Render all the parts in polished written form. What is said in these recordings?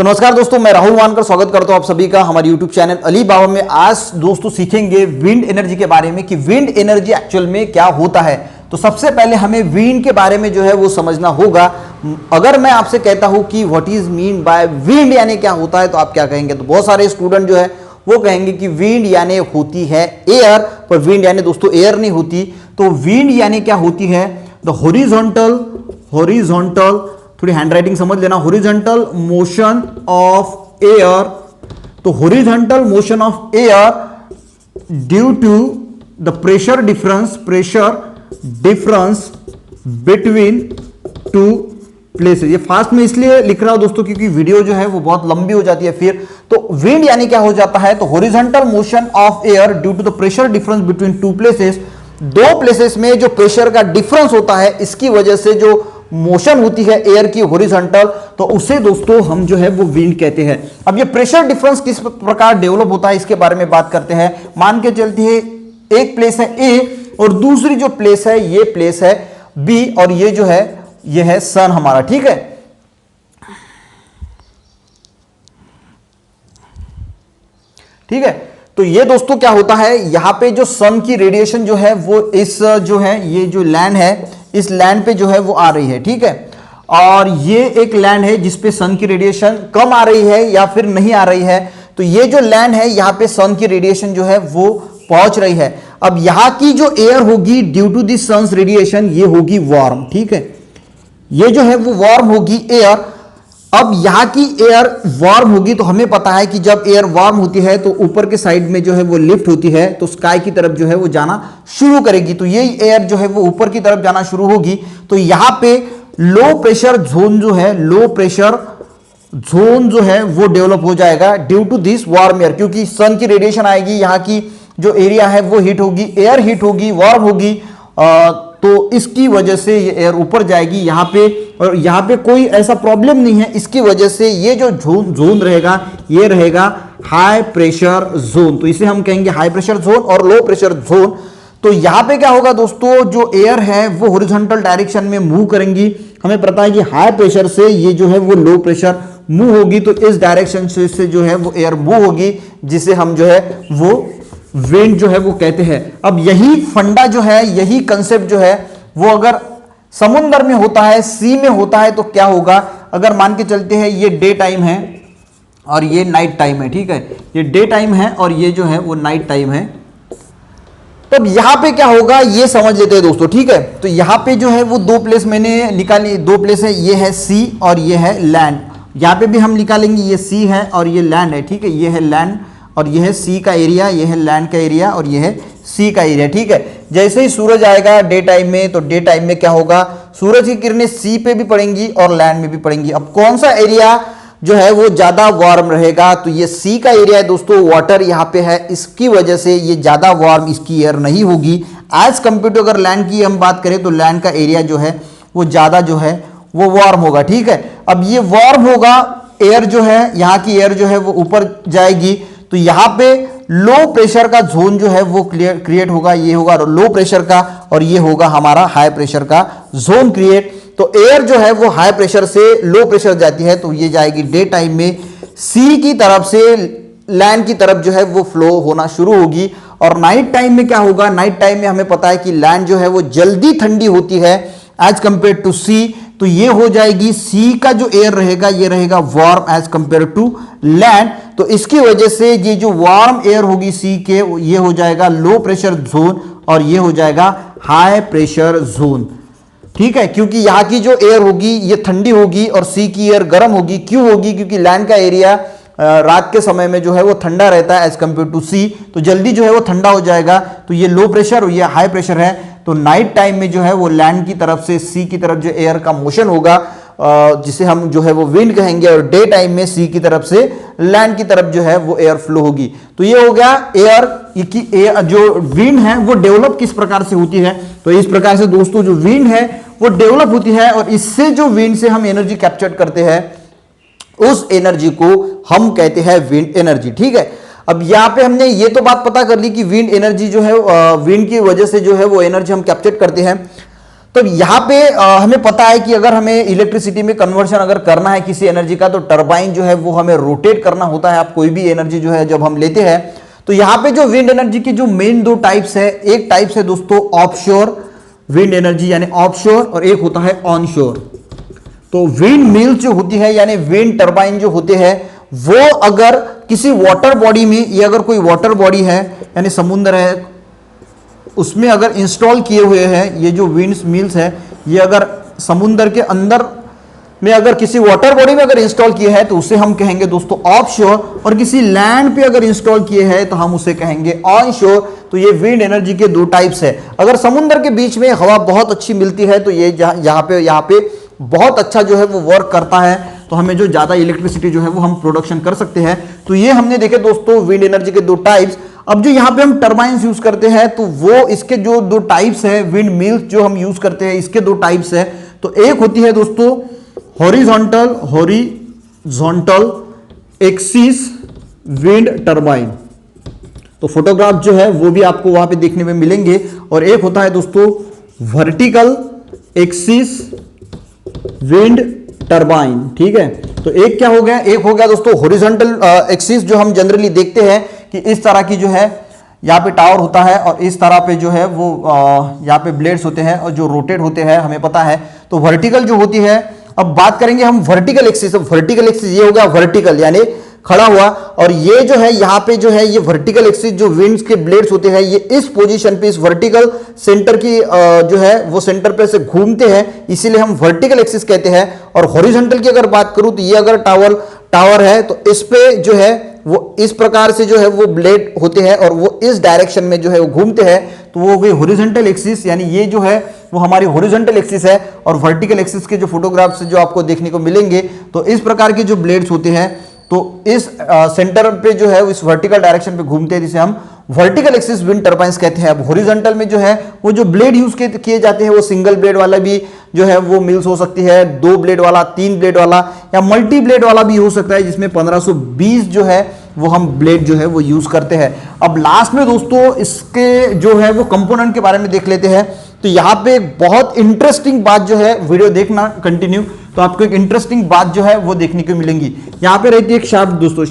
तो नमस्कार दोस्तों, मैं राहुल वानकर स्वागत करता हूं आप सभी का हमारे YouTube चैनल अली बाबा में। आज दोस्तों सीखेंगे विंड एनर्जी के बारे में कि विंड एनर्जी एक्चुअल में क्या होता है। तो सबसे पहले हमें विंड के बारे में जो है वो समझना होगा। अगर मैं आपसे कहता हूं कि what is mean by wind यानी क्या होता है तो आप क्या कहेंगे? तो बहुत सारे स्टूडेंट जो है वो कहेंगे कि विंड यानी होती है एयर, पर विंड यानी दोस्तों एयर नहीं होती। तो विंड यानी क्या होती है? द हॉरिजॉन्टल, थोड़ी हैंडराइटिंग समझ लेना, हॉरिजॉन्टल मोशन ऑफ एयर। तो horizontal motion of air due to the pressure difference between two places. ये फास्ट में इसलिए लिख रहा हूं दोस्तों क्योंकि वीडियो जो है वो बहुत लंबी हो जाती है फिर। तो विंड यानी क्या हो जाता है? तो horizontal motion of air due to the pressure difference between two places. दो प्लेसेस में जो प्रेशर का डिफरेंस होता है इसकी वजह से जो मोशन होती है एयर की हॉरिजॉन्टल, तो उसे दोस्तों हम जो है वो विंड कहते हैं। अब ये प्रेशर डिफरेंस किस प्रकार डेवलप होता है इसके बारे में बात करते हैं। मान के चलती है एक प्लेस है ए और दूसरी जो प्लेस है ये प्लेस है बी, और ये जो है ये है सन हमारा, ठीक है। ठीक है, तो ये दोस्तों क्या होता है, यहां पे जो सन की रेडिएशन जो है वो इस जो है ये जो लैंड है इस लैंड पे जो है वो आ रही है, ठीक है। और ये एक लैंड है जिसपे सन की रेडिएशन कम आ रही है या फिर नहीं आ रही है। तो ये जो लैंड है यहां पे सन की रेडिएशन जो है वो पहुंच रही है। अब यहां की जो एयर होगी due to this sun's radiation ये होगी वार्म, ठीक है। ये जो है वो वार्म होगी एयर। अब यहां की एयर वार्म होगी तो हमें पता है कि जब एयर वार्म होती है तो ऊपर के साइड में जो है वो लिफ्ट होती है, तो स्काई की तरफ जो है वो जाना शुरू करेगी। तो ये एयर जो है वो ऊपर की तरफ जाना शुरू होगी। तो यहां पे लो प्रेशर जोन जो है, लो प्रेशर जोन जो है वो डेवलप हो जाएगा due to this warm air, क्योंकि सन की रेडिएशन आएगी, यहां की जो एरिया है वो हीट होगी, एयर हीट होगी, वार्म होगी। तो इसकी वजह से ये एयर ऊपर जाएगी यहां पे, और यहां पे कोई ऐसा प्रॉब्लम नहीं है। इसकी वजह से ये जो जोन रहेगा ये रहेगा हाई प्रेशर जोन। तो इसे हम कहेंगे हाई प्रेशर जोन और लो प्रेशर जोन। तो यहां पे क्या होगा दोस्तों, जो एयर है वो हॉरिजॉन्टल डायरेक्शन में मूव करेंगी। हमें पता है कि हाई प्रेशर से ये जो है वो लो प्रेशर मूव होगी, तो इस डायरेक्शन से जो है वो एयर मूव होगी, जिसे हम जो है वो विंड जो है वो कहते हैं। अब यही फंडा जो है, यही कंसेप्ट जो है वो अगर समुद्र में होता है, सी में होता है, तो क्या होगा? अगर मान के चलते हैं ये डे टाइम है और ये नाइट टाइम है, ठीक है। ये डे टाइम है और ये जो है वो नाइट टाइम है। तब यहां पे क्या होगा ये समझ लेते हैं दोस्तों, ठीक है। तो यहां पे जो है वो दो प्लेस मैंने निकाली, दो प्लेस है, ये है सी और ये है लैंड। यहां पे भी हम निकालेंगे, ये सी है और ये लैंड है, ठीक है। ये है लैंड और ये है सी का एरिया, ये है लैंड का एरिया और ये है सी का एरिया, ठीक है। जैसे ही सूरज आएगा डे टाइम में, तो डे टाइम में क्या होगा, सूरज की किरणें सी पे भी पड़ेंगी और लैंड में भी पड़ेंगी। अब कौन सा एरिया जो है वो ज्यादा वार्म रहेगा? तो ये सी का एरिया है दोस्तों, वाटर यहाँ पे है, इसकी वजह से ये ज्यादा वार्म इसकी एयर नहीं होगी एज कंपेयर टू। अगर लैंड की हम बात करें तो लैंड का एरिया जो है वो ज्यादा जो है वो वार्म होगा, ठीक है। अब ये वार्म होगा, एयर जो है यहाँ की एयर जो है वो ऊपर जाएगी, तो यहां पे लो प्रेशर का जोन जो है वो क्रिएट होगा, ये होगा लो प्रेशर का, और ये होगा हमारा हाई प्रेशर का जोन क्रिएट। तो एयर जो है वो हाई प्रेशर से लो प्रेशर जाती है, तो ये जाएगी डे टाइम में सी की तरफ से लैंड की तरफ जो है वो फ्लो होना शुरू होगी। और नाइट टाइम में क्या होगा, नाइट टाइम में हमें पता है कि लैंड जो है वो जल्दी ठंडी होती है एज कंपेयर टू सी। तो ये हो जाएगी सी का जो एयर रहेगा ये रहेगा warm as compare to land. तो इसकी वजह से ये जो वार्म एयर होगी सी के, ये हो जाएगा लो प्रेशर जोन और ये हो जाएगा हाई प्रेशर जोन, ठीक है। क्योंकि यहां की जो एयर होगी ये ठंडी होगी और सी की एयर गर्म होगी। क्यों होगी? क्योंकि लैंड का एरिया रात के समय में जो है वो ठंडा रहता है एज कंपेयर टू सी, तो जल्दी जो है वो ठंडा हो जाएगा। तो ये लो प्रेशर और ये हाई प्रेशर है। तो नाइट टाइम में जो है वो लैंड की तरफ से सी की तरफ जो एयर का मोशन होगा जिसे हम जो है वो विंड कहेंगे, और डे टाइम में सी की तरफ से लैंड की तरफ जो है वो एयर फ्लो होगी। तो ये हो गया एयर की एयर। जो विंड है वो डेवलप किस प्रकार से होती है? तो इस प्रकार से दोस्तों जो विंड है वो डेवलप होती है, और इससे जो विंड से हम एनर्जी कैप्चर करते हैं उस एनर्जी को हम कहते हैं विंड एनर्जी, ठीक है। अब यहां पे हमने ये तो बात पता कर ली कि विंड एनर्जी जो है विंड की वजह से जो है वो एनर्जी हम कैप्चर करते हैं। तो यहाँ पे हमें पता है कि अगर हमें इलेक्ट्रिसिटी में कन्वर्शन अगर करना है किसी एनर्जी का, तो टरबाइन जो है वो हमें रोटेट करना होता है। आप कोई भी एनर्जी जो है जब हम लेते हैं, तो यहाँ पे जो विंड एनर्जी की जो मेन दो टाइप्स है, एक टाइप्स है दोस्तों ऑफशोर विंड एनर्जी यानी ऑफशोर, और एक होता है ऑनशोर। तो विंड मिल जो होती है यानी विंड टरबाइन जो होते हैं, वो अगर किसी वाटर बॉडी में, ये अगर कोई वाटर बॉडी है यानी समुद्र है, उसमें अगर इंस्टॉल किए हुए हैं ये जो विंड मिल्स है, ये अगर समुद्र के अंदर में अगर किसी वाटर बॉडी में अगर इंस्टॉल किए हैं तो उसे हम कहेंगे दोस्तों ऑफशोर, और किसी लैंड पे अगर इंस्टॉल किए हैं तो हम उसे कहेंगे ऑनशोर। तो ये विंड एनर्जी के दो टाइप्स है। अगर समुद्र के बीच में हवा बहुत अच्छी मिलती है तो ये यहाँ पे बहुत अच्छा जो है वो वर्क करता है, तो हमें जो ज्यादा इलेक्ट्रिसिटी जो है वो हम प्रोडक्शन कर सकते हैं। तो ये हमने देखे दोस्तों विंड एनर्जी के दो टाइप्स। अब जो यहाँ पे हम टरबाइंस यूज करते हैं, तो वो इसके जो दो टाइप्स है, विंड मिल्स जो हम यूज करते हैं इसके दो टाइप्स है। तो एक होती है दोस्तों हॉरिजॉन्टल एक्सिस विंड टरबाइन, तो फोटोग्राफ जो है वो भी आपको वहां पे देखने में मिलेंगे। और एक होता है दोस्तों वर्टिकल एक्सिस विंड टरबाइन, ठीक है। तो एक क्या हो गया, एक हो गया दोस्तों हॉरिजॉन्टल एक्सिस, जो हम जनरली देखते हैं कि इस तरह की जो है यहाँ पे टावर होता है और इस तरह पे जो है वो यहाँ पे ब्लेड्स होते हैं और जो रोटेट होते हैं, हमें पता है। तो वर्टिकल जो होती है, अब बात करेंगे हम वर्टिकल एक्सिस। वर्टिकल एक्सिस ये हो गया वर्टिकल यानी खड़ा हुआ, और ये जो है यहाँ पे जो है ये वर्टिकल एक्सिस जो विंड्स के ब्लेड्स होते हैं, ये इस पोजीशन पे, इस वर्टिकल सेंटर की जो है वो सेंटर पे से घूमते हैं, इसीलिए हम वर्टिकल एक्सिस कहते हैं। और हॉरिजॉन्टल की अगर बात करूं तो ये अगर टावर है तो इस पे जो है वो इस प्रकार से जो है वो ब्लेड होते हैं और वो इस डायरेक्शन में जो है वो घूमते हैं, तो वो हो गई हॉरिजॉन्टल एक्सिस, यानी ये जो है वो हमारी हॉरिजॉन्टल एक्सिस है। और वर्टिकल एक्सिस के जो फोटोग्राफ्स जो आपको देखने को मिलेंगे, तो इस प्रकार के जो ब्लेड्स होते हैं, तो इस सेंटर पे जो है इस वर्टिकल डायरेक्शन पे घूमते हैं, जिसे हम वर्टिकल एक्सिस विंड टरबाइंस कहते हैं। अब हॉरिजॉन्टल में जो है वो जो ब्लेड यूज किए जाते हैं, वो सिंगल ब्लेड वाला भी जो है वो मिल्स हो सकती है, 2 ब्लेड वाला, 3 ब्लेड वाला, या मल्टी ब्लेड वाला भी हो सकता है, जिसमें 1520 जो है वो हम ब्लेड जो है वो यूज करते हैं। अब लास्ट में दोस्तों इसके जो है वो कंपोनेंट के बारे में देख लेते हैं। तो यहाँ पे एक बहुत इंटरेस्टिंग बात जो है, वीडियो देखना कंटिन्यू, तो आपको एक इंटरेस्टिंग बात जो है वो देखने को मिलेंगी। यहाँ पे रहती है एक शाफ्ट दोस्तों,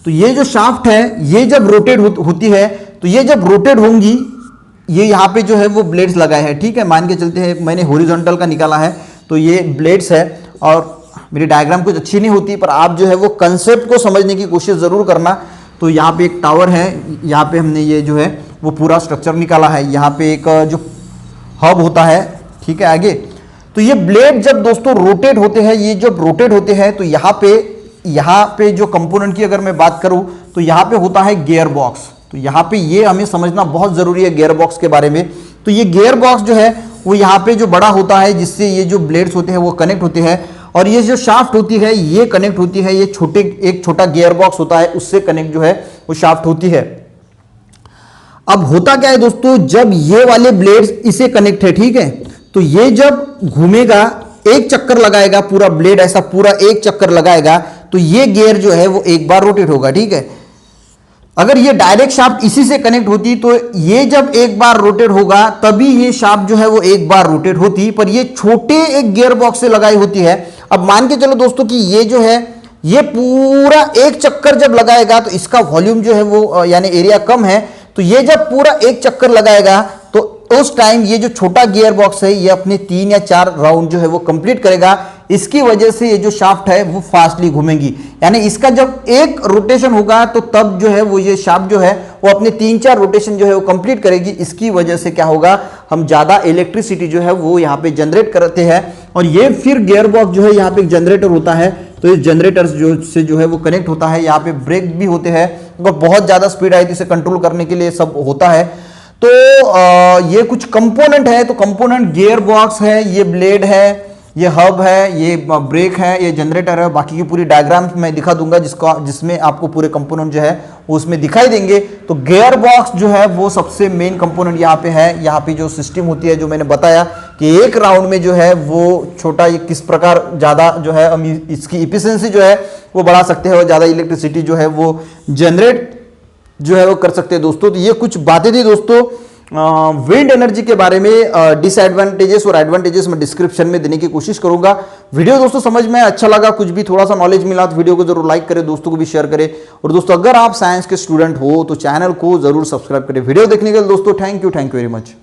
तो ये जो शाफ्ट है ये जब रोटेट होती है, तो ये जब रोटेट होंगी, ये यहाँ पे जो है वो ब्लेड्स लगाए हैं, ठीक है। मान के चलते हैं मैंने हॉरिजॉन्टल का निकाला है, तो ये ब्लेड्स है, और मेरी डायग्राम कुछ अच्छी नहीं होती, पर आप जो है वो कंसेप्ट को समझने की कोशिश जरूर करना। तो यहाँ पे एक टावर है, यहाँ पे हमने ये जो है वो पूरा स्ट्रक्चर निकाला है, यहाँ पे एक जो हब होता है, ठीक है। आगे तो ये ब्लेड जब दोस्तों रोटेट होते हैं, ये जब रोटेट होते हैं, तो यहाँ पे जो कंपोनेंट की अगर मैं बात करूं, तो यहाँ पे होता है गियर बॉक्स। तो यहाँ पे ये हमें समझना बहुत जरूरी है गियर बॉक्स के बारे में। तो ये गियर बॉक्स जो है वो यहाँ पे जो बड़ा होता है, जिससे ये जो ब्लेड्स होते हैं वो कनेक्ट होते हैं, और ये जो शाफ्ट होती है ये कनेक्ट होती है, ये एक छोटा गियर बॉक्स होता है, उससे कनेक्ट जो है वो शाफ्ट होती है। अब होता क्या है दोस्तों, जब ये वाले ब्लेड्स इसे कनेक्ट है, ठीक है, तो ये जब घूमेगा, एक चक्कर लगाएगा, पूरा ब्लेड ऐसा पूरा एक चक्कर लगाएगा, तो ये गियर जो है वो एक बार रोटेट होगा, ठीक है। अगर ये डायरेक्ट शाफ्ट इसी से कनेक्ट होती तो ये जब एक बार रोटेट होगा तभी ये शाफ्ट जो है वो एक बार रोटेट होती, पर ये छोटे एक गियर बॉक्स से लगाई होती है। अब मान के चलो दोस्तों कि ये जो है ये पूरा एक चक्कर जब लगाएगा, तो इसका वॉल्यूम जो है वो यानी एरिया कम है, तो ये जब पूरा एक चक्कर लगाएगा तो उस टाइम ये जो छोटा गियर बॉक्स है ये अपने 3 या 4 राउंड जो है वो कंप्लीट करेगा। इसकी वजह से ये जो शाफ्ट है वो फास्टली घूमेगी, यानी इसका जब एक रोटेशन होगा तो तब जो है वो ये शाफ्ट जो है वो अपने 3-4 रोटेशन जो है वो कंप्लीट करेगी। इसकी वजह से क्या होगा, हम ज्यादा इलेक्ट्रिसिटी जो है वो यहाँ पे जनरेट करते हैं, और ये फिर गियर बॉक्स जो है यहाँ पे एक जनरेटर होता है, तो इस जनरेटर से जो है वो कनेक्ट होता है। यहाँ पे ब्रेक भी होते हैं, तो बहुत ज्यादा स्पीड आई तो इसे कंट्रोल करने के लिए सब होता है। तो ये कुछ कंपोनेंट है, तो कंपोनेंट गियर बॉक्स है, ये ब्लेड है, ये हब है, ये ब्रेक है, ये जनरेटर है। बाकी की पूरी डायग्राम मैं दिखा दूंगा जिसमें आपको पूरे कंपोनेंट जो है वो उसमें दिखाई देंगे। तो गियर बॉक्स जो है वो सबसे मेन कंपोनेंट यहाँ पे है। यहाँ पे जो सिस्टम होती है, जो मैंने बताया कि एक राउंड में जो है वो छोटा, ये किस प्रकार ज़्यादा जो है हम इसकी इफिशिएंसी जो है वो बढ़ा सकते हैं और ज़्यादा इलेक्ट्रिसिटी जो है वो जनरेट जो है वो कर सकते हैं दोस्तों। तो ये कुछ बातें थी दोस्तों विंड एनर्जी के बारे में डिसएडवांटेजेस और एडवांटेजेस मैं डिस्क्रिप्शन में देने की कोशिश करूंगा। वीडियो दोस्तों समझ में अच्छा लगा, कुछ भी थोड़ा सा नॉलेज मिला तो वीडियो को जरूर लाइक करें, दोस्तों को भी शेयर करें। और दोस्तों अगर आप साइंस के स्टूडेंट हो तो चैनल को जरूर सब्सक्राइब करें। वीडियो देखने के लिए दोस्तों थैंक यू वेरी मच।